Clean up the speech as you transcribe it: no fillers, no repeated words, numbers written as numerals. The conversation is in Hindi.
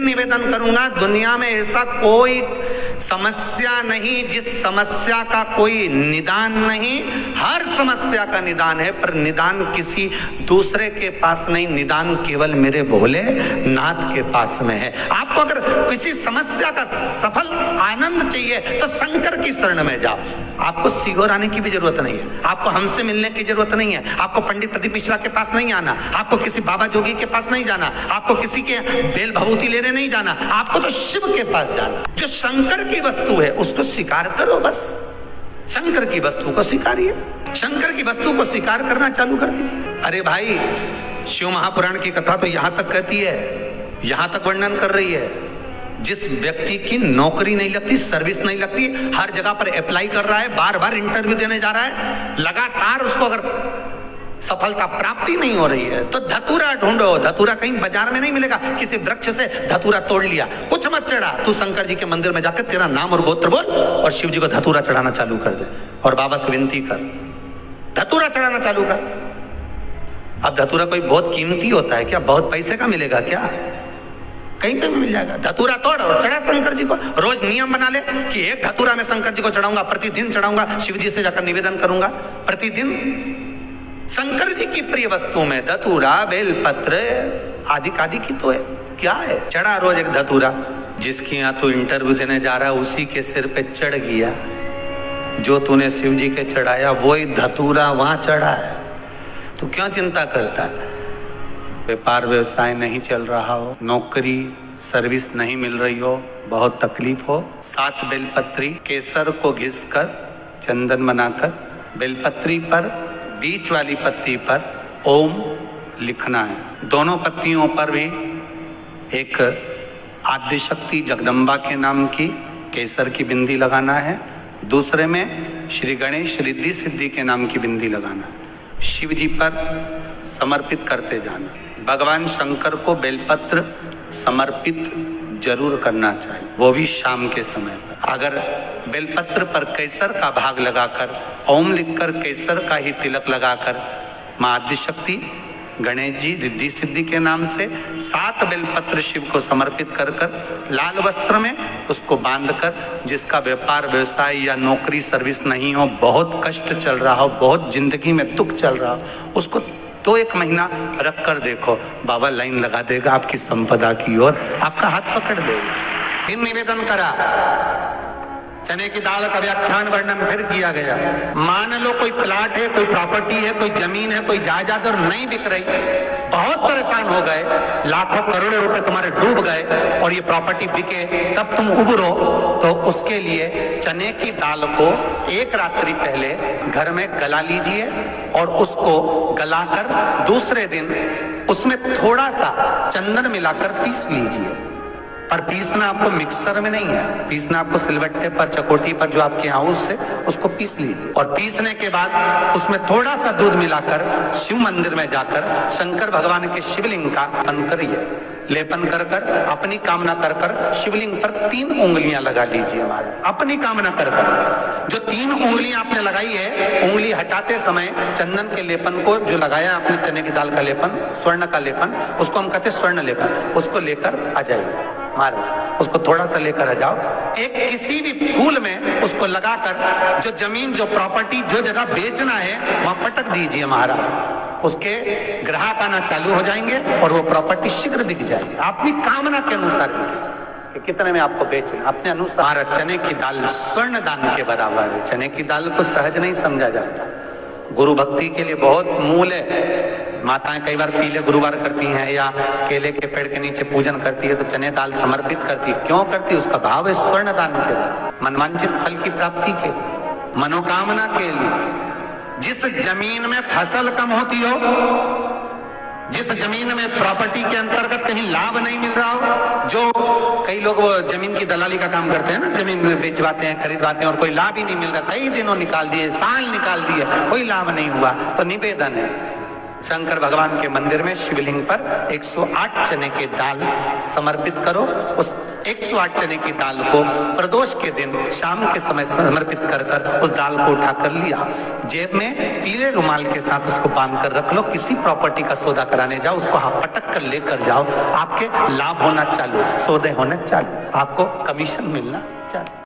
निवेदन करूंगा, दुनिया में ऐसा कोई समस्या नहीं जिस समस्या का कोई निदान नहीं। हर समस्या का निदान है, पर निदान किसी दूसरे के पास नहीं, निदान केवल मेरे भोले नाथ के पास में है। आपको अगर किसी समस्या का सफल आनंद चाहिए तो शंकर की शरण में जाओ। आपको सीहोर आने की भी जरूरत नहीं है, आपको हमसे मिलने की जरूरत नहीं है, आपको पंडित प्रदीप मिश्रा के पास नहीं आना, आपको किसी बाबा जोगी के पास नहीं जाना, आपको किसी के बेल भभूति लेने नहीं जाना, आपको तो शिव के पास जाना। जो शंकर की वस्तु है उसको स्वीकार करो, बस शंकर की वस्तु को स्वीकारिए, शंकर की वस्तु को स्वीकार करना चालू कर दीजिए। अरे भाई, शिव महापुराण की कथा तो यहां तक कहती है, यहां तक वर्णन कर रही है, जिस व्यक्ति की नौकरी नहीं लगती, सर्विस नहीं लगती, हर जगह पर अप्लाई कर रहा है, बार बार इंटरव्यू देने जा रहा है, लगातार उसको अगर सफलता प्राप्ति नहीं हो रही है तो धतूरा ढूंढो। धतूरा कहीं बाजार में नहीं मिलेगा, किसी वृक्ष से धतूरा तोड़ लिया, कुछ मत चढ़ा, तू शंकर जी के मंदिर में जाकर तेरा नाम और गोत्र बोल और शिव जी को धतूरा चढ़ाना चालू कर दे और बाबा से विनती कर, धतूरा चढ़ाना चालू कर। अब धतूरा कोई बहुत कीमती होता है क्या? बहुत पैसे का मिलेगा क्या? कहीं पे भी मिल जाएगा। धतूरा तोड़ और चढ़ा शंकर जी को। रोज नियम बना ले कि एक धतूरा मैं शंकर जी को चढ़ाऊंगा, प्रतिदिन चढ़ाऊंगा, शिव जी से जाकर निवेदन करूंगा प्रतिदिन। शंकर जी की प्रिय वस्तु में धतूरा, बेलपत्र आदि आदि की तो है, क्या है? चढ़ा रोज एक धतूरा। जिसकी यहाँ तू इंटरव्यू देने जा रहा है उसी के सिर पे चढ़ गया, जो तूने शिव जी के चढ़ाया वही धतूरा वहां चढ़ा है, तो क्यों चिंता करता है? व्यापार व्यवसाय नहीं चल रहा हो, नौकरी सर्विस नहीं मिल रही हो, बहुत तकलीफ हो, 7 बेलपत्री केसर को घिसकर चंदन बनाकर बेलपत्री पर बीच वाली पत्ती पर ओम लिखना है। दोनों पत्तियों पर भी एक आद्यशक्ति जगदम्बा के नाम की केसर की बिंदी लगाना है, दूसरे में श्री गणेश रिद्धि सिद्धि के नाम की बिंदी लगाना है। शिव जी पर समर्पित करते जाना। भगवान शंकर को बेलपत्र समर्पित जरूर करना चाहिए, वो भी शाम के समय पर। अगर बेलपत्र पर केसर का भाग लगाकर ओम लिखकर केसर का ही तिलक लगाकर मां आदिशक्ति गणेश जी रिद्धि सिद्धि के नाम से 7 बेलपत्र शिव को समर्पित कर कर लाल वस्त्र में उसको बांधकर, जिसका व्यापार व्यवसाय या नौकरी सर्विस नहीं हो, बहुत कष्ट चल रहा हो, बहुत जिंदगी में दुख चल रहा हो, उसको 2-1 महीना रख कर देखो, बाबा लाइन लगा देगा आपकी संपदा की ओर, आपका हाथ पकड़ देगा। फिर निवेदन करा, चने की दाल का व्याख्यान वर्णन फिर किया गया। मान लो कोई प्लाट है, कोई प्रॉपर्टी है, कोई जमीन है, कोई जायदाद और नहीं बिक रही, बहुत परेशान हो गए, लाखों करोड़ों रुपए तुम्हारे डूब गए और ये प्रॉपर्टी बिके, तब तुम उबरो, तो उसके लिए चने की दाल को 1 रात्रि पहले घर में गला लीजिए और उसको गलाकर दूसरे दिन उसमें थोड़ा सा चंदन मिलाकर पीस लीजिए। पर पीसना आपको मिक्सर में नहीं है, पीसना आपको सिलबट्टे पर, चकोटी पर, जो आपके यहाँ उससे उसको पीस लीजिए। और पीसने के बाद उसमें थोड़ा सा दूध मिलाकर शिव मंदिर में जाकर शंकर भगवान के शिवलिंग का लेपन करिए। लेपन कर कर अपनी कामना कर कर शिवलिंग पर 3 उंगलियां लगा लीजिए। हमारे अपनी कामना कर कर जो 3 उंगलियां आपने लगाई है, उंगली हटाते समय चंदन के लेपन को जो लगाया आपने, चने की दाल का लेपन, स्वर्ण का लेपन, उसको हम कहते हैं स्वर्ण लेपन, उसको लेकर आ जाइए। मारो, उसको थोड़ा सा लेकर आ जाओ, एक किसी भी फूल में उसको लगाकर जो जमीन, जो प्रॉपर्टी, जो जगह बेचना है वहां पटक दीजिए महाराज। उसके ग्राहक आना चालू हो जाएंगे और वो प्रॉपर्टी शीघ्र बिक जाएगी, अपनी कामना के अनुसार बिके। कितने में आपको बेचना, अपने अनुसार। महाराज, चने की दाल स्वर्ण दान के बराबर है। चने की दाल को सहज नहीं समझा जाता, गुरु भक्ति के लिए बहुत मूल्य है। माताएं कई बार पीले गुरुवार करती हैं या केले के पेड़ के नीचे पूजन करती है तो चने दाल समर्पित करती है। क्यों करती है? उसका भाव है स्वर्ण दान के लिए, मनवांछित फल की प्राप्ति के लिए, मनोकामना के लिए। जिस जमीन में फसल कम होती हो, जिस जमीन में प्रॉपर्टी के अंतर्गत कहीं लाभ नहीं मिल रहा हो, जो कई लोग वो जमीन की दलाली का काम करते हैं ना, जमीन में बेचवाते हैं, खरीदवाते हैं और कोई लाभ ही नहीं मिल रहा, कई दिनों निकाल दिए, साल निकाल दिए, कोई लाभ नहीं हुआ, तो निवेदन है शंकर भगवान के मंदिर में शिवलिंग पर 108 चने की दाल समर्पित करो। उस 108 चने की दाल को प्रदोष के दिन शाम के समय समर्पित कर उस दाल को उठाकर लिया, जेब में पीले रुमाल के साथ उसको बांध कर रख लो, किसी प्रॉपर्टी का सौदा कराने जाओ, उसको पटक कर लेकर जाओ, आपके लाभ होना चालू, सौदे होना चालू, आपको कमीशन मिलना चालू।